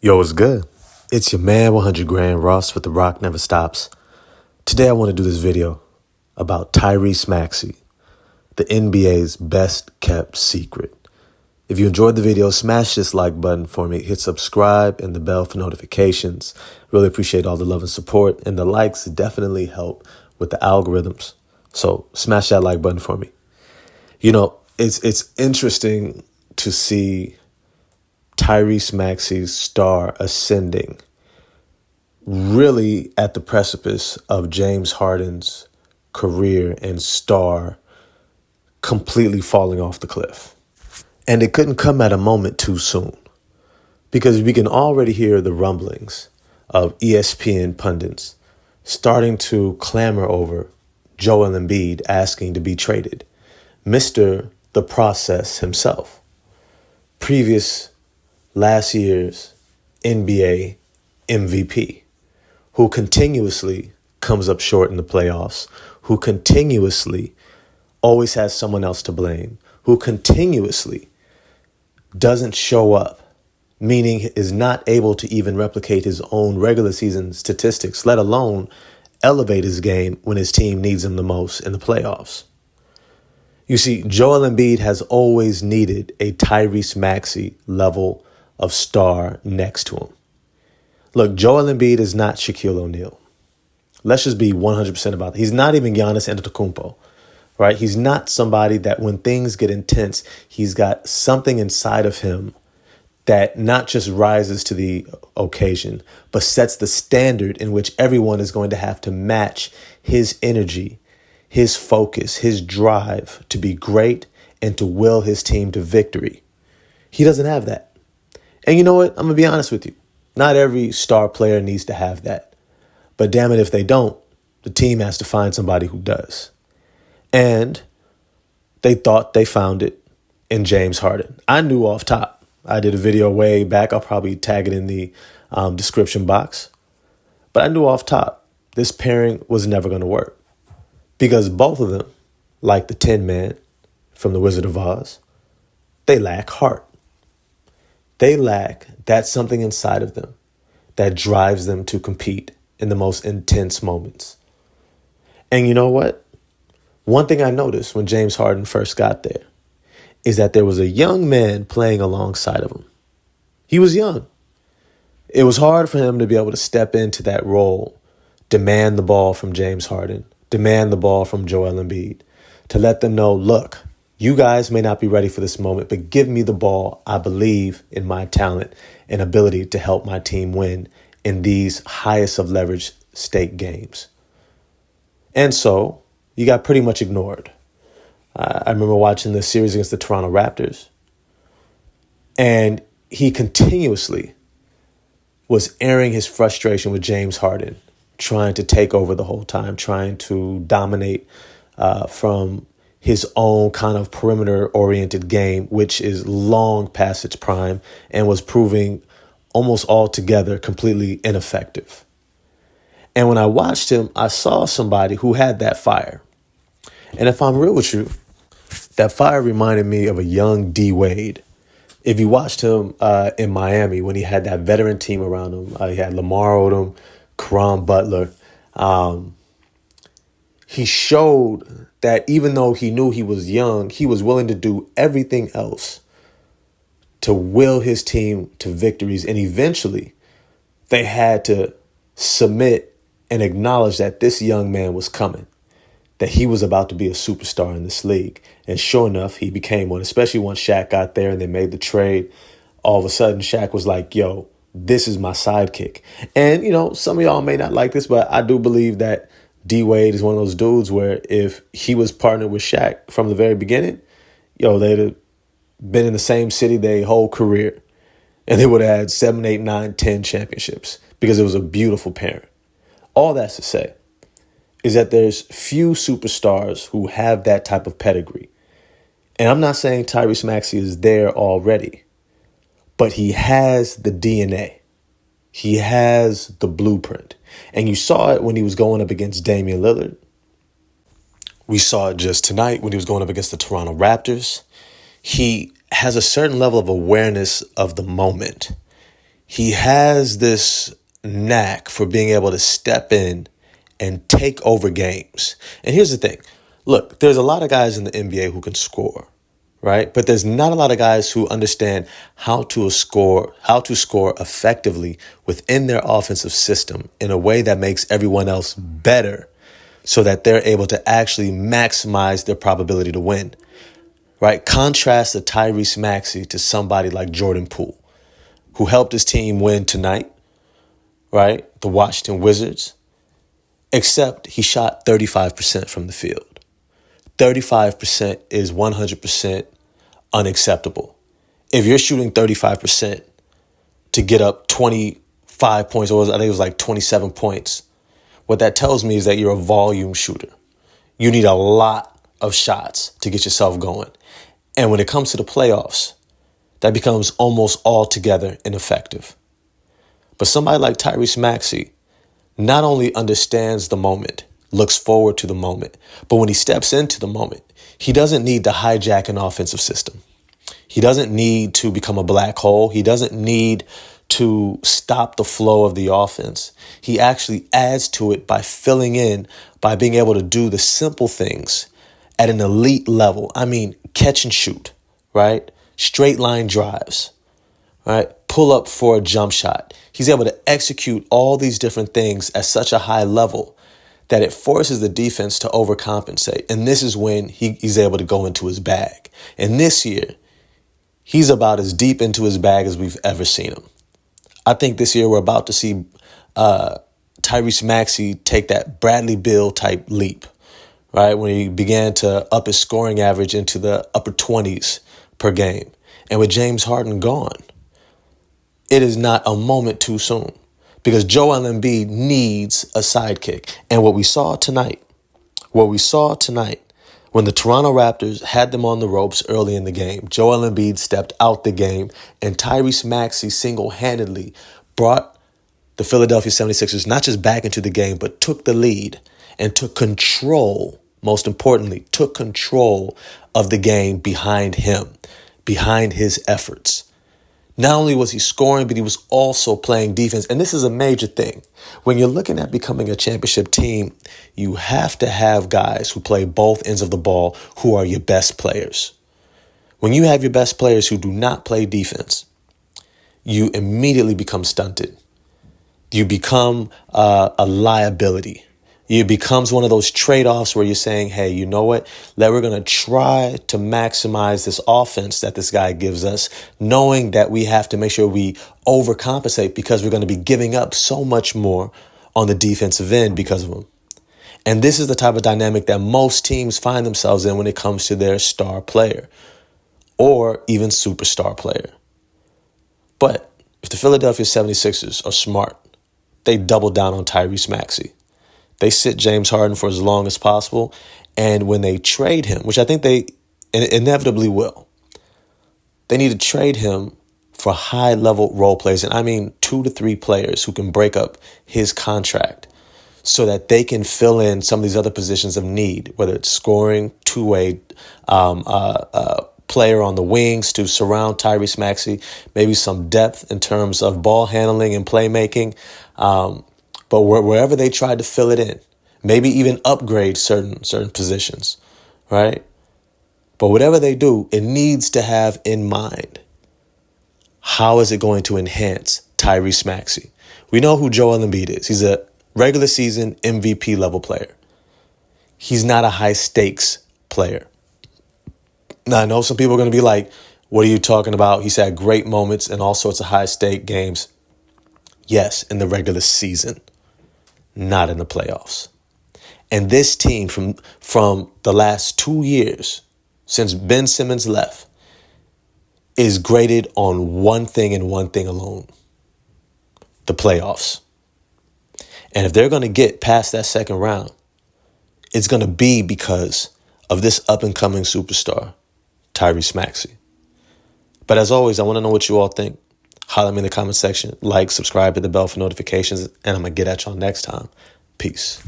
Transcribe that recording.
Yo, what's good? It's your man 100 Grand Ross with The Rock Never Stops. Today I want to do this video about Tyrese Maxey, the NBA's best kept secret. If you enjoyed the video, smash this like button for me, hit subscribe and the bell for notifications. Really appreciate all the love and support, and the likes definitely help with the algorithms. So smash that like button for me. You know, it's interesting to see Tyrese Maxey's star ascending really at the precipice of James Harden's career and star completely falling off the cliff. And it couldn't come at a moment too soon, because we can already hear the rumblings of ESPN pundits starting to clamor over Joel Embiid asking to be traded. Mr. The Process himself. Last year's NBA MVP, who continuously comes up short in the playoffs, who continuously always has someone else to blame, who continuously doesn't show up, meaning is not able to even replicate his own regular season statistics, let alone elevate his game when his team needs him the most in the playoffs. You see, Joel Embiid has always needed a Tyrese Maxey level of star next to him. Look, Joel Embiid is not Shaquille O'Neal. Let's just be 100% about it. He's not even Giannis Antetokounmpo, right? He's not somebody that when things get intense, he's got something inside of him that not just rises to the occasion, but sets the standard in which everyone is going to have to match his energy, his focus, his drive to be great and to will his team to victory. He doesn't have that. And you know what? I'm going to be honest with you. Not every star player needs to have that. But damn it, if they don't, the team has to find somebody who does. And they thought they found it in James Harden. I knew off top. I did a video way back. I'll probably tag it in the description box. But I knew off top this pairing was never going to work. Because both of them, like the Tin Man from The Wizard of Oz, they lack heart. They lack that something inside of them that drives them to compete in the most intense moments. And you know what? One thing I noticed when James Harden first got there is that there was a young man playing alongside of him. He was young. It was hard for him to be able to step into that role, demand the ball from James Harden, demand the ball from Joel Embiid, to let them know, look, you guys may not be ready for this moment, but give me the ball. I believe in my talent and ability to help my team win in these highest of leverage stake games. And so you got pretty much ignored. I remember watching the series against the Toronto Raptors, and he continuously was airing his frustration with James Harden, trying to take over the whole time, trying to dominate from his own kind of perimeter-oriented game, which is long past its prime and was proving almost altogether completely ineffective. And when I watched him, I saw somebody who had that fire. And if I'm real with you, that fire reminded me of a young D. Wade. If you watched him in Miami when he had that veteran team around him, he had Lamar Odom, Caron Butler. He showed that even though he knew he was young, he was willing to do everything else to will his team to victories. And eventually they had to submit and acknowledge that this young man was coming, that he was about to be a superstar in this league. And sure enough, he became one, especially once Shaq got there and they made the trade. All of a sudden, Shaq was like, yo, this is my sidekick. And, you know, some of y'all may not like this, but I do believe that D. Wade is one of those dudes where if he was partnered with Shaq from the very beginning, yo, they'd have been in the same city their whole career. And they would have had 7, 8, 9, 10 championships because it was a beautiful pairing. All that's to say is that there's few superstars who have that type of pedigree. And I'm not saying Tyrese Maxey is there already, but he has the DNA. He has the blueprint. And you saw it when he was going up against Damian Lillard. We saw it just tonight when he was going up against the Toronto Raptors. He has a certain level of awareness of the moment. he has this knack for being able to step in and take over games. And here's the thing. Look, there's a lot of guys in the NBA who can score, right? But there's not a lot of guys who understand how to score effectively within their offensive system in a way that makes everyone else better so that they're able to actually maximize their probability to win, right? Contrast the Tyrese Maxey to somebody like Jordan Poole, who helped his team win tonight, right? The Washington Wizards, except he shot 35% from the field. 35% is 100% unacceptable. If you're shooting 35% to get up 25 points, or I think it was like 27 points, what that tells me is that you're a volume shooter. You need a lot of shots to get yourself going. And when it comes to the playoffs, that becomes almost altogether ineffective. But somebody like Tyrese Maxey not only understands the moment, looks forward to the moment, but when he steps into the moment, he doesn't need to hijack an offensive system. He doesn't need to become a black hole. He doesn't need to stop the flow of the offense. He actually adds to it by filling in, by being able to do the simple things at an elite level. I mean, catch and shoot, right? Straight line drives, right? Pull up for a jump shot. He's able to execute all these different things at such a high level that it forces the defense to overcompensate. And this is when he's able to go into his bag. And this year, he's about as deep into his bag as we've ever seen him. I think this year we're about to see Tyrese Maxey take that Bradley Beal type leap, right? When he began to up his scoring average into the upper 20s per game. And with James Harden gone, it is not a moment too soon. Because Joel Embiid needs a sidekick. And what we saw tonight, when the Toronto Raptors had them on the ropes early in the game, Joel Embiid stepped out the game, and Tyrese Maxey single-handedly brought the Philadelphia 76ers not just back into the game, but took the lead and took control, most importantly, took control of the game behind him, behind his efforts. Not only was he scoring, but he was also playing defense. And this is a major thing. When you're looking at becoming a championship team, you have to have guys who play both ends of the ball who are your best players. When you have your best players who do not play defense, you immediately become stunted. You become a liability. It becomes one of those trade-offs where you're saying, hey, you know what? We're going to try to maximize this offense that this guy gives us, knowing that we have to make sure we overcompensate because we're going to be giving up so much more on the defensive end because of him. And this is the type of dynamic that most teams find themselves in when it comes to their star player or even superstar player. But if the Philadelphia 76ers are smart, they double down on Tyrese Maxey. They sit James Harden for as long as possible. And when they trade him, which I think they inevitably will, they need to trade him for high-level role players. And I mean 2 to 3 players who can break up his contract so that they can fill in some of these other positions of need, whether it's scoring, two-way player on the wings to surround Tyrese Maxey, maybe some depth in terms of ball handling and playmaking. But wherever they tried to fill it in, maybe even upgrade certain positions, right? But whatever they do, it needs to have in mind, how is it going to enhance Tyrese Maxey? We know who Joel Embiid is. He's a regular season MVP level player. He's not a high stakes player. Now, I know some people are going to be like, what are you talking about? He's had great moments in all sorts of high stake games. Yes, in the regular season, not in the playoffs. And this team from the last 2 years, since Ben Simmons left, is graded on one thing and one thing alone: the playoffs. And if they're going to get past that second round, it's going to be because of this up-and-coming superstar, Tyrese Maxey. But as always, I want to know what you all think. Holler at me in the comment section. Like, subscribe, hit the bell for notifications, and I'm going to get at y'all next time. Peace.